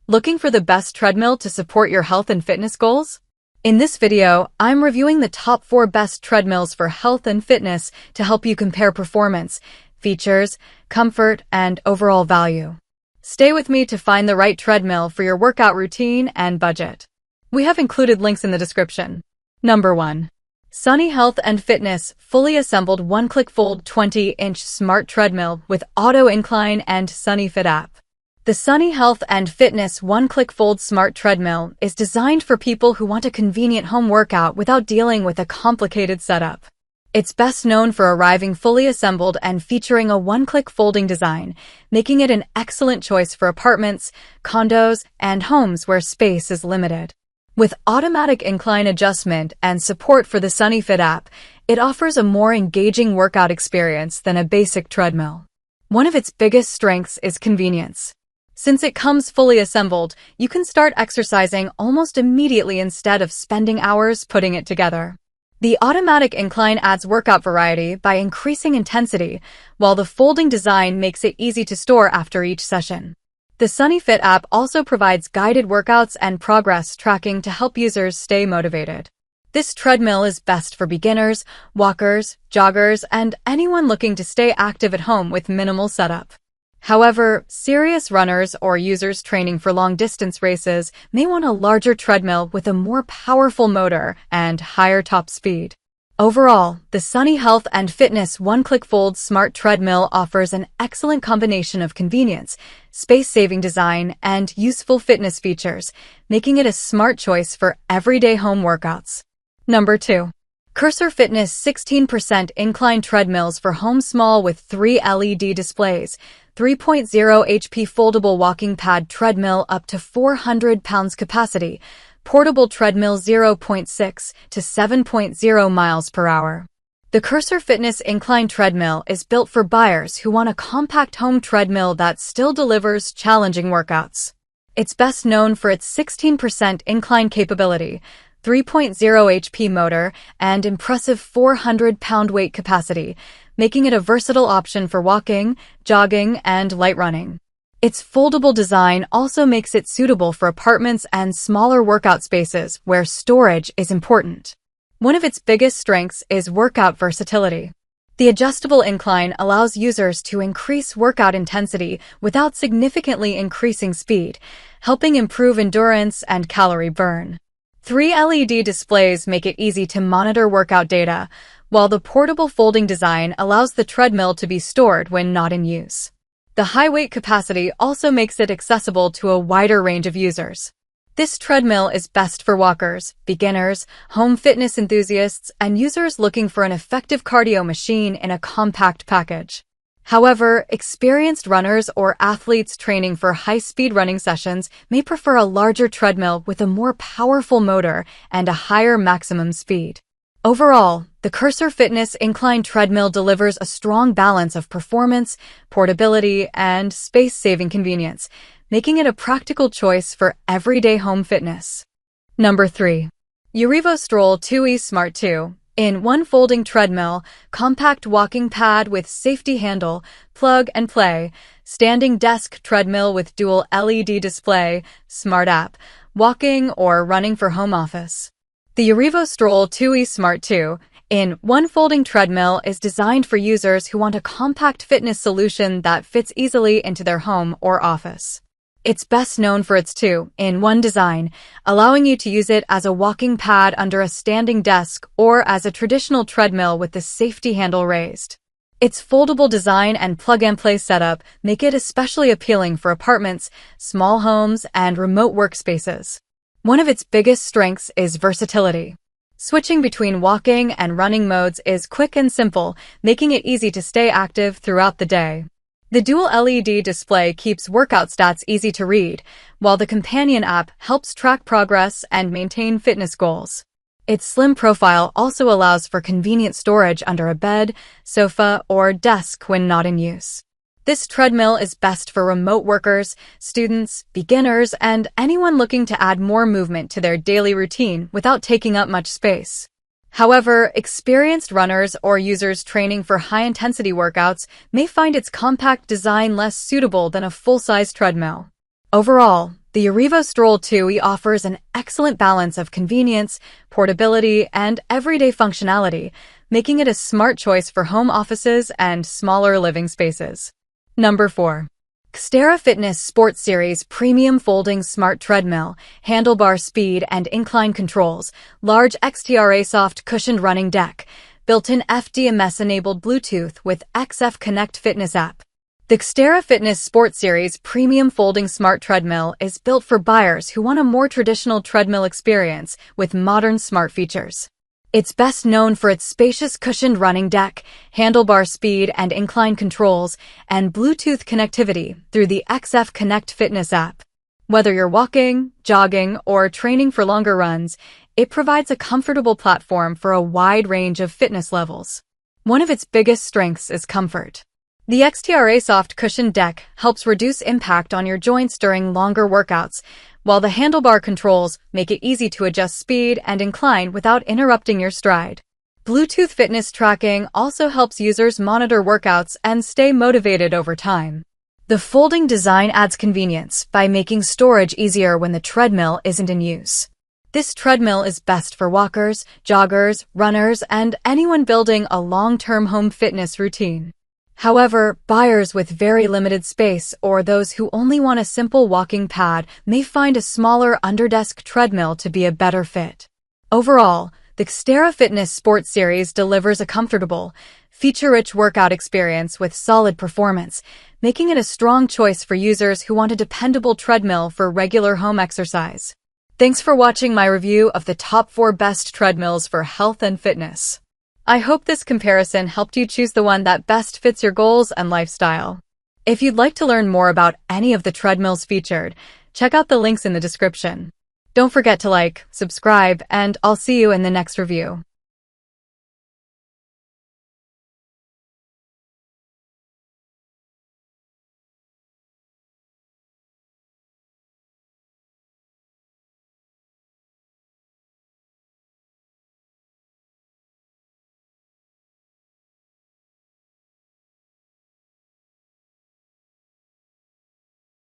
Looking for the best treadmill to support your health and fitness goals? In this video, I'm reviewing the top 4 best treadmills for health and fitness to help you compare performance, features, comfort, and overall value. Stay with me to find the right treadmill for your workout routine and budget. We have included links in the description. Number 1. Sunny Health and Fitness Fully Assembled One-Click Fold 20-Inch Smart Treadmill with Auto Incline and Sunny Fit app. The Sunny Health and Fitness One-Click Fold Smart Treadmill is designed for people who want a convenient home workout without dealing with a complicated setup. It's best known for arriving fully assembled and featuring a one-click folding design, making it an excellent choice for apartments, condos, and homes where space is limited. With automatic incline adjustment and support for the Sunny Fit app, it offers a more engaging workout experience than a basic treadmill. One of its biggest strengths is convenience. Since it comes fully assembled, you can start exercising almost immediately instead of spending hours putting it together. The automatic incline adds workout variety by increasing intensity, while the folding design makes it easy to store after each session. The Sunny Fit app also provides guided workouts and progress tracking to help users stay motivated. This treadmill is best for beginners, walkers, joggers, and anyone looking to stay active at home with minimal setup. However, serious runners or users training for long-distance races may want a larger treadmill with a more powerful motor and higher top speed. Overall, the Sunny Health and Fitness One-Click Fold Smart Treadmill offers an excellent combination of convenience, space-saving design, and useful fitness features, making it a smart choice for everyday home workouts. Number 2. Cursor Fitness 16% Incline Treadmills for Home Small with 3 LED displays, 3.0 HP Foldable Walking Pad Treadmill up to 400 pounds capacity, Portable Treadmill 0.6 to 7.0 miles per hour. The Cursor Fitness Incline Treadmill is built for buyers who want a compact home treadmill that still delivers challenging workouts. It's best known for its 16% incline capability, 3.0 HP motor, and impressive 400-pound weight capacity, making it a versatile option for walking, jogging, and light running. Its foldable design also makes it suitable for apartments and smaller workout spaces where storage is important. One of its biggest strengths is workout versatility. The adjustable incline allows users to increase workout intensity without significantly increasing speed, helping improve endurance and calorie burn. 3 LED displays make it easy to monitor workout data, while the portable folding design allows the treadmill to be stored when not in use. The high weight capacity also makes it accessible to a wider range of users. This treadmill is best for walkers, beginners, home fitness enthusiasts, and users looking for an effective cardio machine in a compact package. However, experienced runners or athletes training for high-speed running sessions may prefer a larger treadmill with a more powerful motor and a higher maximum speed. Overall, the Cursor Fitness Incline Treadmill delivers a strong balance of performance, portability, and space-saving convenience, making it a practical choice for everyday home fitness. Number 3. Urevo Stroll 2E Smart 2 in one folding treadmill, compact walking pad with safety handle, plug and play, standing desk treadmill with dual LED display, smart app, walking or running for home office. The Urevo Stroll 2E Smart 2 in one folding treadmill is designed for users who want a compact fitness solution that fits easily into their home or office. It's best known for its 2-in-1 design, allowing you to use it as a walking pad under a standing desk or as a traditional treadmill with the safety handle raised. Its foldable design and plug-and-play setup make it especially appealing for apartments, small homes, and remote workspaces. One of its biggest strengths is versatility. Switching between walking and running modes is quick and simple, making it easy to stay active throughout the day. The dual LED display keeps workout stats easy to read, while the companion app helps track progress and maintain fitness goals. Its slim profile also allows for convenient storage under a bed, sofa, or desk when not in use. This treadmill is best for remote workers, students, beginners, and anyone looking to add more movement to their daily routine without taking up much space. However, experienced runners or users training for high-intensity workouts may find its compact design less suitable than a full-size treadmill. Overall, The Arrivo Stroll 2e offers an excellent balance of convenience, portability, and everyday functionality, making it a smart choice for home offices and smaller living spaces. Number 4. Xterra Fitness Sports Series Premium Folding Smart Treadmill, Handlebar Speed and Incline Controls, Large XTRA Soft Cushioned Running Deck, Built-in FDMS-enabled Bluetooth with XF Connect Fitness app. The Xterra Fitness Sports Series Premium Folding Smart Treadmill is built for buyers who want a more traditional treadmill experience with modern smart features. It's best known for its spacious cushioned running deck, handlebar speed and incline controls, and Bluetooth connectivity through the XF Connect Fitness app. Whether you're walking, jogging, or training for longer runs, it provides a comfortable platform for a wide range of fitness levels. One of its biggest strengths is comfort. The XTRA Soft Cushioned Deck helps reduce impact on your joints during longer workouts, while the handlebar controls make it easy to adjust speed and incline without interrupting your stride. Bluetooth fitness tracking also helps users monitor workouts and stay motivated over time. The folding design adds convenience by making storage easier when the treadmill isn't in use. This treadmill is best for walkers, joggers, runners, and anyone building a long-term home fitness routine. However, buyers with very limited space or those who only want a simple walking pad may find a smaller underdesk treadmill to be a better fit. Overall, the Xterra Fitness Sports Series delivers a comfortable, feature-rich workout experience with solid performance, making it a strong choice for users who want a dependable treadmill for regular home exercise. Thanks for watching my review of the top 4 best treadmills for health and fitness. I hope this comparison helped you choose the one that best fits your goals and lifestyle. If you'd like to learn more about any of the treadmills featured, check out the links in the description. Don't forget to like, subscribe, and I'll see you in the next review.